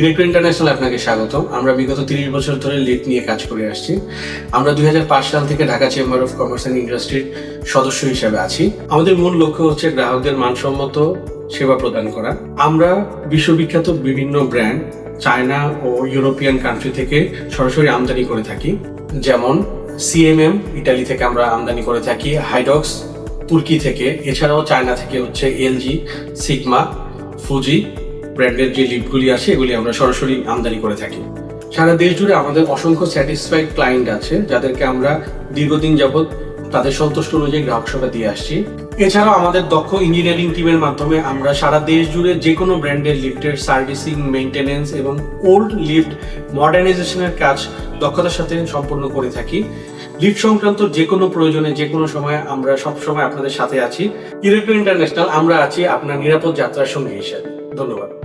Electro international আপনাকে স্বাগত। আমরা বিগত 30 বছর ধরে লিফট নিয়ে কাজ করে আসছি। আমরা 2005 সাল থেকে Dhaka chamber of commerce and ইন্ডাস্ট্রির সদস্য হিসেবে আছি। আমাদের মূল লক্ষ্য হচ্ছে গ্রাহকদের মানসম্মত সেবা প্রদান করা। আমরা বিশ্ববিখ্যাত বিভিন্ন ব্র্যান্ড চায়না ও ইউরোপিয়ান কান্ট্রি থেকে সরাসরি আমদানি করে থাকি, যেমন সিএমএম ইটালি থেকে আমরা আমদানি করে থাকি, হাইডক্স তুর্কি থেকে, এছাড়াও চায়না থেকে হচ্ছে এলজি, সিগমা, ফুজি ব্র্যান্ডের যে লিফটগুলি আছে এগুলি আমরা সরাসরি আমদানি করে থাকি। সারা দেশ জুড়ে আমাদের অসংখ্য স্যাটিসফাইড ক্লায়েন্ট আছে, যাদেরকে আমরা দীর্ঘদিন যাবৎ তাদের সন্তুষ্ট অনুযায়ী গ্রাহক সেবা দিয়ে আসছি। এছাড়াও আমাদের দক্ষ ইঞ্জিনিয়ারিং টিমের মাধ্যমে আমরা সারা দেশ জুড়ে যে কোনো ব্র্যান্ডের লিফটের সার্ভিসিং, মেইনটেনেন্স এবং ওল্ড লিফট মডার্নাইজেশনের কাজ দক্ষতার সাথে সম্পন্ন করে থাকি। লিফট সংক্রান্ত যে কোনো প্রয়োজনে যে কোনো সময় আমরা সবসময় আপনাদের সাথে আছি। ইলেকট্রো ইন্টারন্যাশনাল, আমরা আছি আপনার নিরাপদ যাত্রার সঙ্গী হিসেবে। ধন্যবাদ।